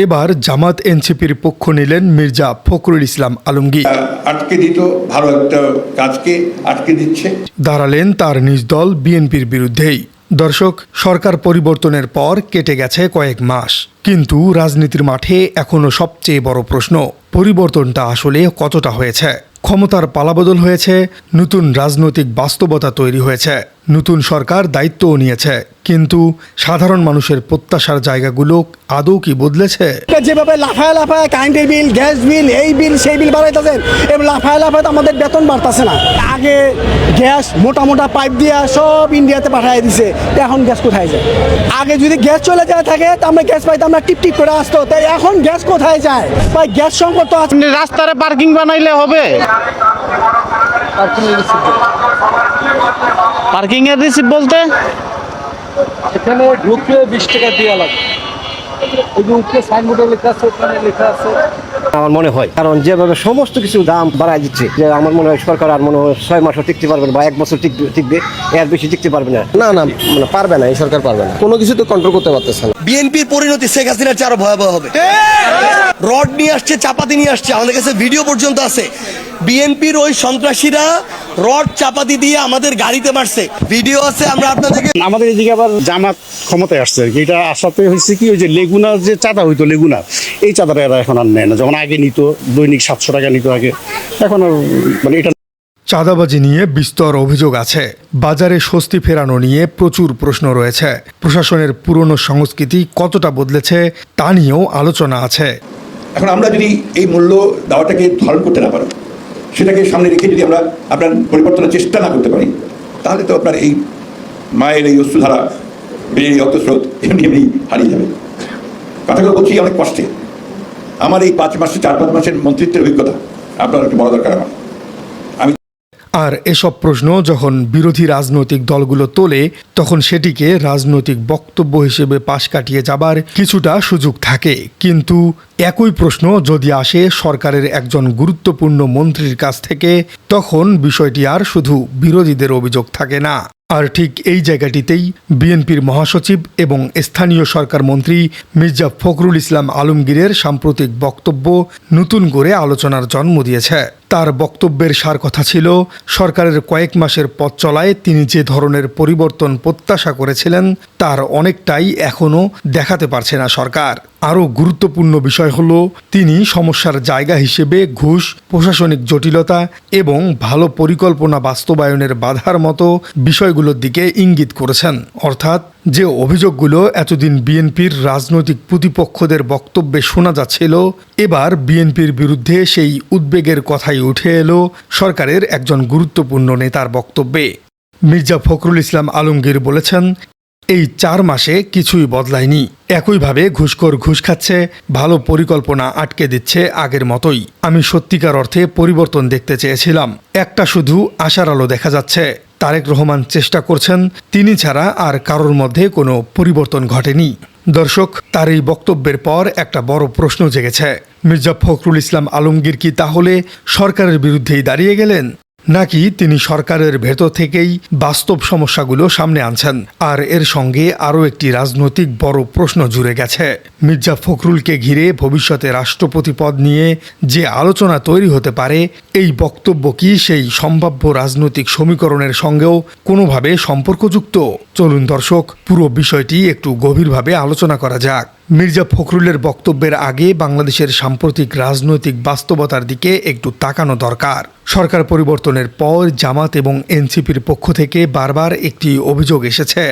এবার জামাত এনসিপির পক্ষ নিলেন মির্জা ফখরুল ইসলাম আলমগীর। আটকে দিত, ভালো একটা কাজকে আটকে দিচ্ছে। দাঁড়ালেন তার নিজ দল বিএনপির বিরুদ্ধেই। দর্শক, সরকার পরিবর্তনের পর কেটে গেছে কয়েক মাস, কিন্তু রাজনীতির মাঠে এখনো সবচেয়ে বড় প্রশ্ন, পরিবর্তনটা আসলে কতটা হয়েছে? ক্ষমতার পালাবদল হয়েছে, নতুন রাজনৈতিক বাস্তবতা তৈরি হয়েছে, নতুন সরকার দায়িত্বও নিয়েছে, কিন্তু সাধারণ মানুষের প্রত্যাশার জায়গাগুলো আদৌ কি বদলেছে? যেভাবে লাফায় লাফায় কারেন্টের বিল, গ্যাস বিল, এই বিল সেই বিল বাড়াইতেছেন, এবং লাফায় লাফায় তো আমাদের বেতন বাড়তেছে না। আগে গ্যাস মোটা মোটা পাইপ দিয়ে সব ইন্ডিয়াতে পাঠিয়ে দিছে, এখন গ্যাস কোথায় যায়? আগে যদি গ্যাস চলে যায় থাকে তো আমরা গ্যাস পাইতাম না, টিপ টিপ করে আসতো, তাই এখন গ্যাস কোথায় যায়? ভাই গ্যাস সংকট তো আছে। রাস্তায় পার্কিং বানাইলে হবে? পার্কিং এর রিসিপ্ট বলতে এখানে ঢুকলে 20 টাকা দেওয়া লাগে। ওই যে উপরে সাইনবোর্ডে লেখা আছে, ওখানে লেখা আছে। আমার মনে হয়, কারণ যেভাবে সমস্ত কিছু দাম বাড়ায় দিচ্ছে, যে আমার মনে হয় সরকার আর মনে হয় 6 মাসও টিকতে পারবে না, বা 1 বছর টিকবে, এর বেশি টিকতে পারবে না। না মানে পারবে না, এই সরকার পারবে না, কোনো কিছু তো কন্ট্রোল করতে পারতেছে না। বিএনপির পরিণতি শেখ হাসিনার চেয়ে আরো ভয়াবহ হবে। রড নিয়ে আসছে, চাপাতি নিয়ে আসছে, আমাদের কাছে ভিডিও পর্যন্ত আছে। বিএনপির ওই সন্ত্রাসীরা রড চাপাতি দিয়ে আমাদের গাড়িতে মারছে, ভিডিও আছে, আমরা আপনাদেরকে। আমাদের এদিকে আবার জামাত ক্ষমতায় আসছে আর কি। এটা আসাতে হয়েছে কি, ওই যে লেগুনার যে চাঁদা হইতো, লেগুনা এই চাঁদাটা এরা এখন আর নেয় না। যেমন আগে নিত দৈনিক 700 টাকা নিত আগে, এখন আর মানে এটা। চাঁদাবাজি নিয়ে বিস্তর অভিযোগ আছে, বাজারে স্বস্তি ফেরানো নিয়ে প্রচুর প্রশ্ন রয়েছে, প্রশাসনের পুরনো সংস্কৃতি কতটা বদলেছে তা নিয়েও আলোচনা আছে। এখন আমরা যদি এই মূল্য দেওয়াটাকে ধারণ করতে না পারি, সেটাকে সামনে রেখে যদি আমরা আপনার পরিবর্তনের চেষ্টা না করতে পারি, তাহলে তো আপনার এই মায়ের এই অশ্রুধারা, এই রক্তস্রোত এমনি এমনি হারিয়ে যাবে। কথাগুলো বলছি অনেক কষ্টে। আমার এই 4-5 মাসের মন্ত্রিত্বের অভিজ্ঞতা আপনার একটু বড় দরকার আমার। আর এসব প্রশ্ন যখন বিরোধী রাজনৈতিক দলগুলো তোলে, তখন সেটিকে রাজনৈতিক বক্তব্য হিসেবে পাশ কাটিয়ে যাবার কিছুটা সুযোগ থাকে। কিন্তু একই প্রশ্ন যদি আসে সরকারের একজন গুরুত্বপূর্ণ মন্ত্রীর কাছ থেকে, তখন বিষয়টি আর শুধু বিরোধীদের অভিযোগ থাকে না। আর ঠিক এই জায়গাটিতেই বিএনপির মহাসচিব এবং স্থানীয় সরকার মন্ত্রী মির্জা ফখরুল ইসলাম আলমগীরের সাম্প্রতিক বক্তব্য নতুন করে আলোচনার জন্ম দিয়েছে। তার বক্তব্যের সার কথা ছিল, সরকারের কয়েক মাসের পথ চলায় তিনি যে ধরনের পরিবর্তন প্রত্যাশা করেছিলেন তার অনেকটাই এখনও দেখাতে পারছে না সরকার। আরও গুরুত্বপূর্ণ বিষয় হল, তিনি সমস্যার জায়গা হিসেবে ঘুষ, প্রশাসনিক জটিলতা এবং ভালো পরিকল্পনা বাস্তবায়নের বাধার মতো বিষয়গুলোর দিকে ইঙ্গিত করেছেন। অর্থাৎ যে অভিযোগগুলো এতদিন বিএনপির রাজনৈতিক প্রতিপক্ষদের বক্তব্যে শোনা যাচ্ছিল, এবার বিএনপির বিরুদ্ধে সেই উদ্বেগের কথাই উঠে এলো সরকারের একজন গুরুত্বপূর্ণ নেতার বক্তব্যে। মির্জা ফখরুল ইসলাম আলমগীর বলেছেন, এই 4 মাসে কিছুই বদলায়নি, একইভাবে ঘুষখোর ঘুষ খাচ্ছে, ভালো পরিকল্পনা আটকে দিচ্ছে আগের মতোই। আমি সত্যিকার অর্থে পরিবর্তন দেখতে চেয়েছিলাম, একটা শুধু আশার আলো দেখা যাচ্ছে। তারেক রহমান চেষ্টা করছেন, তিনি ছাড়া আর কারোর মধ্যে কোনো পরিবর্তন ঘটেনি। দর্শক, তার এই বক্তব্যের পর একটা বড় প্রশ্ন জেগেছে, মির্জা ফখরুল ইসলাম আলমগীর কি তাহলে সরকারের বিরুদ্ধেই দাঁড়িয়ে গেলেন, নাকি তিনি সরকারের ভেতর থেকেই বাস্তব সমস্যাগুলো সামনে আনছেন? আর এর সঙ্গে আরও একটি রাজনৈতিক বড় প্রশ্ন জুড়ে গেছে, মির্জা ফখরুলকে ঘিরে ভবিষ্যতে রাষ্ট্রপতি পদ নিয়ে যে আলোচনা তৈরি হতে পারে, এই বক্তব্য কি সেই সম্ভাব্য রাজনৈতিক সমীকরণের সঙ্গেও কোনোভাবে সম্পর্কযুক্ত? চলুন দর্শক, পুরো বিষয়টি একটু গভীরভাবে আলোচনা করা যাক। মির্জা ফখরুলের বক্তব্যের আগে বাংলাদেশের সাম্প্রতিক রাজনৈতিক বাস্তবতার দিকে একটু তাকানো দরকার। সরকার পরিবর্তনের পর জামাত এবং এনসিপির পক্ষ থেকে বারবার একটি অভিযোগ এসেছে।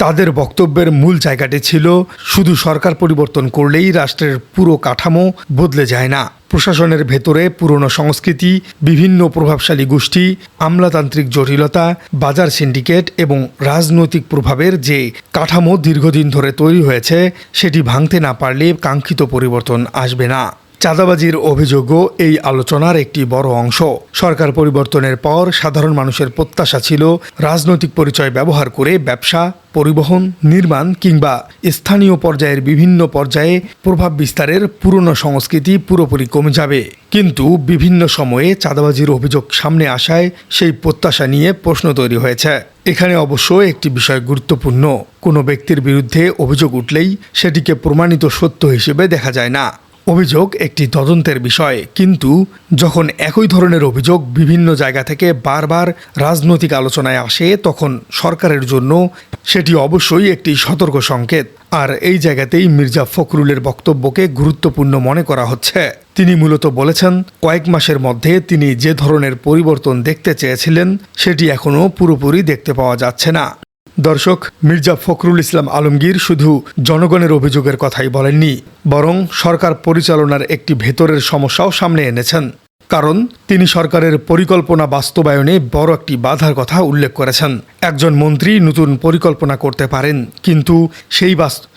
তাদের বক্তব্যের মূল জায়গাটি ছিল, শুধু সরকার পরিবর্তন করলেই রাষ্ট্রের পুরো কাঠামো বদলে যায় না। প্রশাসনের ভেতরে পুরনো সংস্কৃতি, বিভিন্ন প্রভাবশালী গোষ্ঠী, আমলাতান্ত্রিক জটিলতা, বাজার সিন্ডিকেট এবং রাজনৈতিক প্রভাবের যে কাঠামো দীর্ঘদিন ধরে তৈরি হয়েছে, সেটি ভাঙতে না পারলে কাঙ্ক্ষিত পরিবর্তন আসবে না। চাঁদাবাজির অভিযোগও এই আলোচনার একটি বড় অংশ। সরকার পরিবর্তনের পর সাধারণ মানুষের প্রত্যাশা ছিল রাজনৈতিক পরিচয় ব্যবহার করে ব্যবসা, পরিবহন, নির্মাণ কিংবা স্থানীয় পর্যায়ের বিভিন্ন পর্যায়ে প্রভাব বিস্তারের পুরনো সংস্কৃতি পুরোপুরি কমে যাবে। কিন্তু বিভিন্ন সময়ে চাঁদাবাজির অভিযোগ সামনে আসায় সেই প্রত্যাশা নিয়ে প্রশ্ন তৈরি হয়েছে। এখানে অবশ্য একটি বিষয় গুরুত্বপূর্ণ, কোনো ব্যক্তির বিরুদ্ধে অভিযোগ উঠলেই সেটিকে প্রমাণিত সত্য হিসেবে দেখা যায় না। অভিযোগ একটি তদন্তের বিষয়, কিন্তু যখন একই ধরনের অভিযোগ বিভিন্ন জায়গা থেকে বারবার রাজনৈতিক আলোচনায় আসে তখন সরকারের জন্য সেটি অবশ্যই একটি সতর্ক সংকেত। আর এই জায়গাতেই মির্জা ফখরুলের বক্তব্যকে গুরুত্বপূর্ণ মনে করা হচ্ছে। তিনি মূলত বলেছেন, কয়েক মাসের মধ্যে তিনি যে ধরনের পরিবর্তন দেখতে চেয়েছিলেন সেটি এখনও পুরোপুরি দেখতে পাওয়া যাচ্ছে না। দর্শক, মির্জা ফখরুল ইসলাম আলমগীর শুধু জনগণের অভিযোগের কথাই বলেননি, বরং সরকার পরিচালনার একটি ভেতরের সমস্যাও সামনে এনেছেন। কারণ তিনি সরকারের পরিকল্পনা বাস্তবায়নে বড় একটি বাধার কথা উল্লেখ করেছেন। একজন মন্ত্রী নতুন পরিকল্পনা করতে পারেন, কিন্তু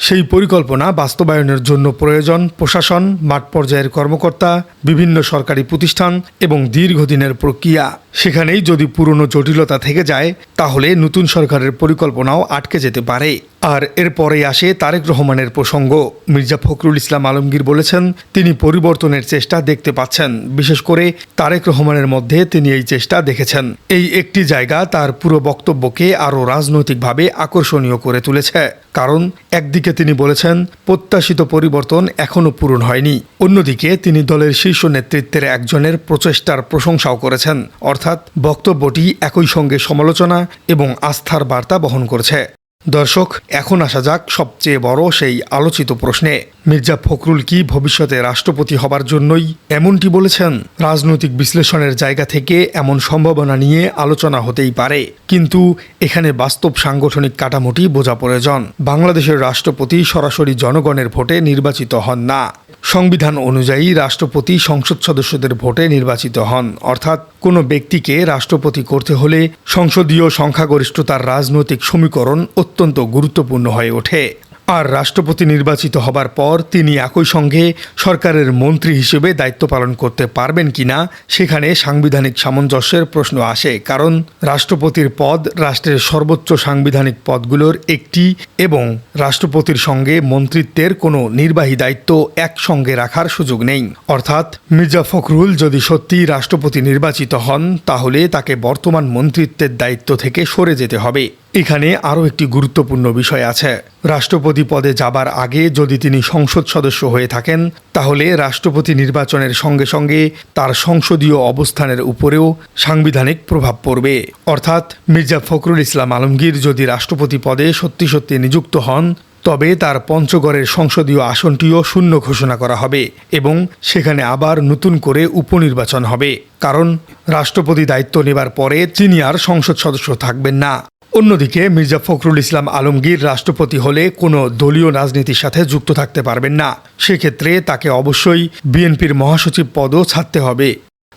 সেই পরিকল্পনা বাস্তবায়নের জন্য প্রয়োজন প্রশাসন, মাঠ পর্যায়ের কর্মকর্তা, বিভিন্ন সরকারি প্রতিষ্ঠান এবং দীর্ঘদিনের প্রক্রিয়া। সেখানেই যদি পুরনো জটিলতা থেকে যায় তাহলে নতুন সরকারের পরিকল্পনাও আটকে যেতে পারে। আর এরপরেই আসে তারেক রহমানের প্রসঙ্গ। মির্জা ফখরুল ইসলাম আলমগীর বলেছেন, তিনি পরিবর্তনের চেষ্টা দেখতে পাচ্ছেন। বিশেষ করে তারেক রহমানের মধ্যে তিনি এই চেষ্টা দেখেছেন। এই একটি জায়গা তার পুরো বক্তব্যকে আরও রাজনৈতিকভাবে আকর্ষণীয় করে তুলেছে। কারণ একদিকে তিনি বলেছেন প্রত্যাশিত পরিবর্তন এখনও পূরণ হয়নি, অন্যদিকে তিনি দলের শীর্ষ নেতৃত্বের একজনের প্রচেষ্টার প্রশংসাও করেছেন। অর্থাৎ বক্তব্যটি একই সঙ্গে সমালোচনা এবং আস্থার বার্তা বহন করছে। দর্শক, এখন আসা যাক সবচেয়ে বড় সেই আলোচিত প্রশ্নে, মির্জা ফখরুল কি ভবিষ্যতে রাষ্ট্রপতি হবার জন্যই এমনটি বলেছেন? রাজনৈতিক বিশ্লেষণের জায়গা থেকে এমন সম্ভাবনা নিয়ে আলোচনা হতেই পারে, কিন্তু এখানে বাস্তব সাংগঠনিক কাঠামোটি বোঝা প্রয়োজন। বাংলাদেশের রাষ্ট্রপতি সরাসরি জনগণের ভোটে নির্বাচিত হন না। সংবিধান অনুযায়ী রাষ্ট্রপতি সংসদ সদস্যদের ভোটে নির্বাচিত হন। অর্থাৎ কোনো ব্যক্তিকে রাষ্ট্রপতি করতে হলে সংসদীয় সংখ্যাগরিষ্ঠতার রাজনৈতিক সমীকরণ অত্যন্ত গুরুত্বপূর্ণ হয়ে ওঠে। আর রাষ্ট্রপতি নির্বাচিত হবার পর তিনি একই সঙ্গে সরকারের মন্ত্রী হিসেবে দায়িত্ব পালন করতে পারবেন কিনা সেখানে সাংবিধানিক সামঞ্জস্যের প্রশ্ন আসে। কারণ রাষ্ট্রপতির পদ রাষ্ট্রের সর্বোচ্চ সাংবিধানিক পদগুলোর একটি এবং রাষ্ট্রপতির সঙ্গে মন্ত্রিত্বের কোনো নির্বাহী দায়িত্ব একসঙ্গে রাখার সুযোগ নেই। অর্থাৎ মির্জা ফখরুল যদি সত্যি রাষ্ট্রপতি নির্বাচিত হন তাহলে তাকে বর্তমান মন্ত্রিত্বের দায়িত্ব থেকে সরে যেতে হবে। এখানে আরও একটি গুরুত্বপূর্ণ বিষয় আছে। রাষ্ট্রপতি পদে যাবার আগে যদি তিনি সংসদ সদস্য হয়ে থাকেন তাহলে রাষ্ট্রপতি নির্বাচনের সঙ্গে সঙ্গে তার সংসদীয় অবস্থানের উপরেও সাংবিধানিক প্রভাব পড়বে। অর্থাৎ মির্জা ফখরুল ইসলাম আলমগীর যদি রাষ্ট্রপতি পদে সত্যি সত্যি নিযুক্ত হন তবে তার পঞ্চগড়ের সংসদীয় আসনটিও শূন্য ঘোষণা করা হবে এবং সেখানে আবার নতুন করে উপনির্বাচন হবে। কারণ রাষ্ট্রপতি দায়িত্ব নেবার পরে তিনি আর সংসদ সদস্য থাকবেন না। অন্যদিকে মির্জা ফখরুল ইসলাম আলমগীর রাষ্ট্রপতি হলে কোনো দলীয় রাজনীতির সাথে যুক্ত থাকতে পারবেন না। সেক্ষেত্রে তাকে অবশ্যই বিএনপির মহাসচিব পদও ছাড়তে হবে।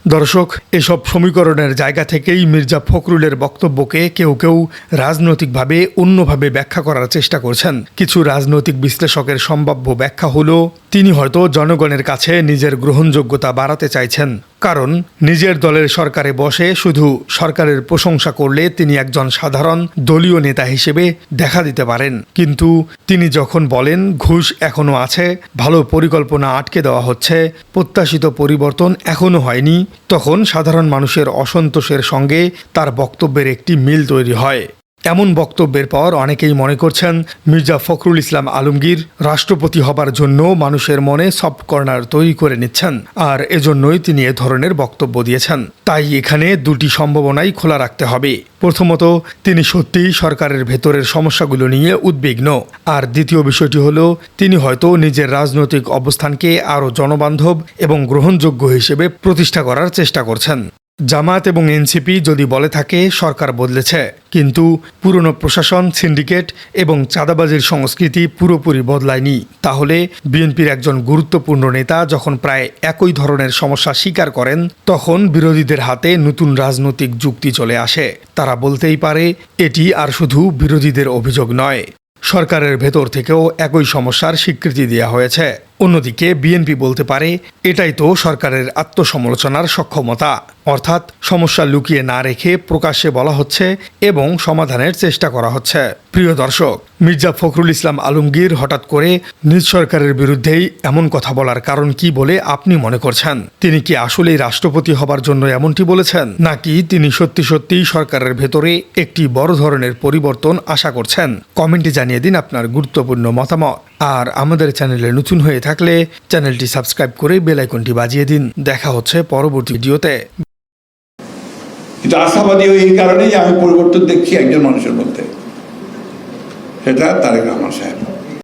দর্শক, এসব সমীকরণের জায়গা থেকেই মির্জা ফখরুলের বক্তব্যকে কেউ কেউ রাজনৈতিকভাবে অন্যভাবে ব্যাখ্যা করার চেষ্টা করছেন। কিছু রাজনৈতিক বিশ্লেষকের সম্ভাব্য ব্যাখ্যা হলো তিনি হয়তো জনগণের কাছে নিজের গ্রহণযোগ্যতা বাড়াতে চাইছেন। কারণ নিজের দলের সরকারে বসে শুধু সরকারের প্রশংসা করলে তিনি একজন সাধারণ দলীয় নেতা হিসেবে দেখা দিতে পারেন, কিন্তু তিনি যখন বলেন ঘুষ এখনও আছে, ভালো পরিকল্পনা আটকে দেওয়া হচ্ছে, প্রত্যাশিত পরিবর্তন এখনও হয়নি, তখন সাধারণ মানুষের অসন্তোষের সঙ্গে তার বক্তব্যের একটি মিল তৈরি হয়। এমন বক্তব্যের পর অনেকেই মনে করছেন মির্জা ফখরুল ইসলাম আলমগীর রাষ্ট্রপতি হবার জন্য মানুষের মনে সফট কর্নার তৈরি করে নিচ্ছেন, আর এজন্যই তিনি এ ধরনের বক্তব্য দিয়েছেন। তাই এখানে দুটি সম্ভাবনাই খোলা রাখতে হবে। প্রথমত, তিনি সত্যিই সরকারের ভেতরের সমস্যাগুলো নিয়ে উদ্বিগ্ন, আর দ্বিতীয় বিষয়টি হলো তিনি হয়তো নিজের রাজনৈতিক অবস্থানকে আরও জনবান্ধব এবং গ্রহণযোগ্য হিসেবে প্রতিষ্ঠা করার চেষ্টা করছেন। জামাত এবং এনসিপি যদি বলে থাকে সরকার বদলেছে, কিন্তু পুরনো প্রশাসন, সিন্ডিকেট এবং চাঁদাবাজির সংস্কৃতি পুরোপুরি বদলায়নি, তাহলে বিএনপির একজন গুরুত্বপূর্ণ নেতা যখন প্রায় একই ধরনের সমস্যা স্বীকার করেন তখন বিরোধীদের হাতে নতুন রাজনৈতিক যুক্তি চলে আসে। তারা বলতেই পারে এটি আর শুধু বিরোধীদের অভিযোগ নয়, সরকারের ভেতর থেকেও একই সমস্যার স্বীকৃতি দেওয়া হয়েছে। অন্যদিকে বিএনপি বলতে পারে এটাই তো সরকারের আত্মসমালোচনার সক্ষমতা, অর্থাৎ সমস্যা লুকিয়ে না রেখে প্রকাশ্যে বলা হচ্ছে এবং সমাধানের চেষ্টা করা হচ্ছে। প্রিয় দর্শক, মির্জা ফখরুল ইসলাম আলমগীর হঠাৎ করে নিজ সরকারের বিরুদ্ধেই এমন কথা বলার কারণ কি বলে আপনি মনে করছেন? তিনি কি আসলেই রাষ্ট্রপতি হবার জন্য এমনটি বলেছেন, নাকি তিনি সত্যি সত্যিই সরকারের ভেতরে একটি বড় ধরনের পরিবর্তন আশা করছেন? কমেন্টে জানিয়ে দিন আপনার গুরুত্বপূর্ণ মতামত। আর আমাদের চ্যানেলে নতুন হয়ে থাকলে চ্যানেলটি সাবস্ক্রাইব করে বেল আইকনটি বাজিয়ে দিন। দেখা হচ্ছে পরবর্তী ভিডিওতে। কিন্তু আশাবাদী এই কারণেই আমি পরিবর্তন দেখছি একজন মানুষের মধ্যে, সেটা তারেক রহমান সাহেব।